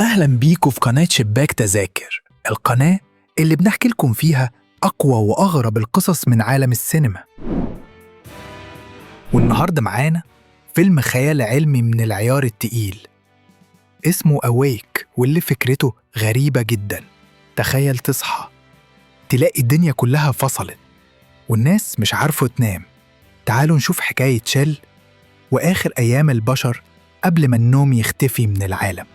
أهلا بيكم في قناة شباك تذاكر، القناة اللي بنحكي لكم فيها أقوى وأغرب القصص من عالم السينما. والنهاردة معانا فيلم خيال علمي من العيار التقيل اسمه أويك، واللي فكرته غريبة جدا. تخيل تصحى تلاقي الدنيا كلها فصلت والناس مش عارفة تنام. تعالوا نشوف حكاية شيل وآخر أيام البشر قبل ما النوم يختفي من العالم.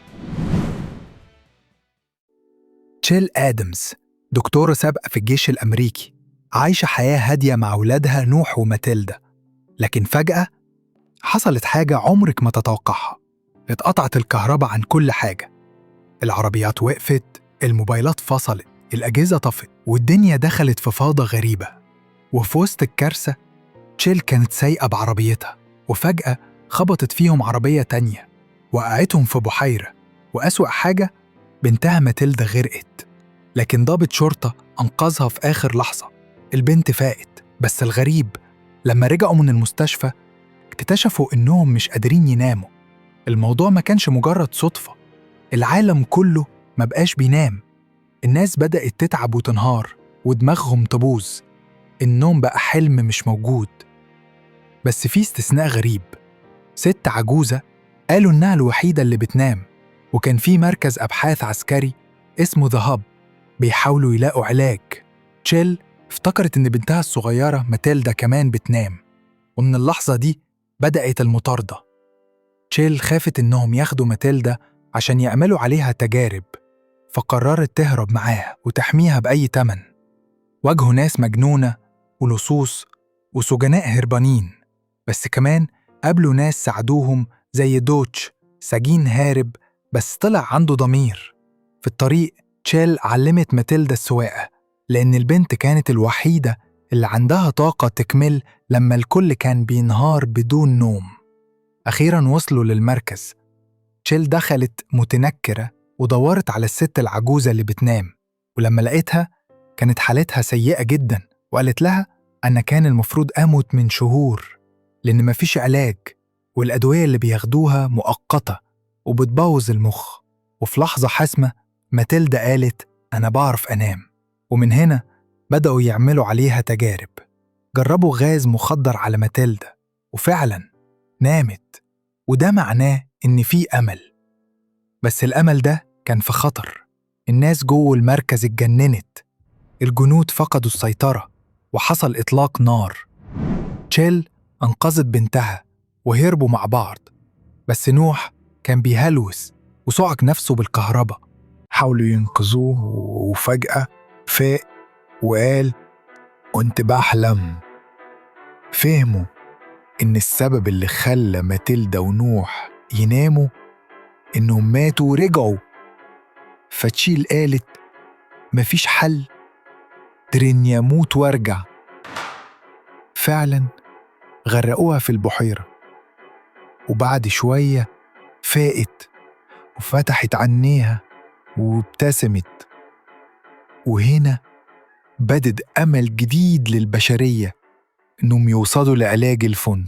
شيل آدمز دكتورة سابقة في الجيش الأمريكي، عايشة حياة هادية مع أولادها نوح وماتيلدا. لكن فجأة حصلت حاجة عمرك ما تتوقعها. اتقطعت الكهرباء عن كل حاجة، العربيات وقفت، الموبايلات فصلت، الأجهزة طفت، والدنيا دخلت في فوضى غريبة. وفي وسط الكارثة شيل كانت سايقة بعربيتها، وفجأة خبطت فيهم عربية تانية وقعتهم في بحيرة. وأسوأ حاجة بنتها ماتيلدا غرقت، لكن ضابط شرطة أنقذها في آخر لحظة. البنت فاقت، بس الغريب لما رجعوا من المستشفى اكتشفوا إنهم مش قادرين يناموا. الموضوع ما كانش مجرد صدفة، العالم كله ما بقاش بينام. الناس بدأت تتعب وتنهار ودماغهم تبوظ. النوم بقى حلم مش موجود. بس في استثناء غريب، ست عجوزة قالوا إنها الوحيدة اللي بتنام، وكان في مركز أبحاث عسكري اسمه ذا هاب بيحاولوا يلاقوا علاج. شيل افتكرت إن بنتها الصغيرة ماتيلدا كمان بتنام، ومن اللحظة دي بدأت المطاردة. شيل خافت إنهم ياخدوا ماتيلدا عشان يعملوا عليها تجارب، فقررت تهرب معاها وتحميها بأي تمن. واجهوا ناس مجنونة ولصوص وسجناء هربانين، بس كمان قابلوا ناس ساعدوهم زي دوتش، سجين هارب بس طلع عنده ضمير. في الطريق شيل علمت ماتيلدا السواقة، لأن البنت كانت الوحيدة اللي عندها طاقة تكمل لما الكل كان بينهار بدون نوم. أخيراً وصلوا للمركز. شيل دخلت متنكرة ودورت على الست العجوزة اللي بتنام، ولما لقيتها كانت حالتها سيئة جداً، وقالت لها أن كان المفروض أموت من شهور لأن مفيش علاج، والأدوية اللي بياخدوها مؤقتة وبتبوظ المخ. وفي لحظة حاسمة ماتيلدا قالت أنا بعرف أنام. ومن هنا بدأوا يعملوا عليها تجارب. جربوا غاز مخدر على ماتيلدا وفعلا نامت، وده معناه إن في أمل. بس الأمل ده كان في خطر. الناس جوه المركز اتجننت، الجنود فقدوا السيطرة وحصل إطلاق نار. شيل أنقذت بنتها وهربوا مع بعض، بس نوح كان بيهلوس وصعق نفسه بالكهرباء. حاولوا ينقذوه وفجأة فاق وقال كنت بحلم. فهموا إن السبب اللي خلى ماتيلدا ونوح يناموا إنهم ماتوا ورجعوا. فتشيل قالت مفيش حل، ترني أموت وارجع. فعلا غرقوها في البحيرة، وبعد شوية فاقت وفتحت عينيها وابتسمت. وهنا بدد أمل جديد للبشرية إنهم يوصلوا لعلاج الفن.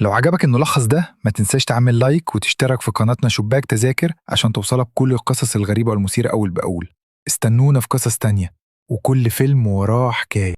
لو عجبك الملخص ده ما تنساش تعمل لايك وتشترك في قناتنا شباك تذاكر عشان توصلك كل القصص الغريبة والمثيرة أول بأول. استنونا في قصص تانية، وكل فيلم وراه حكاية.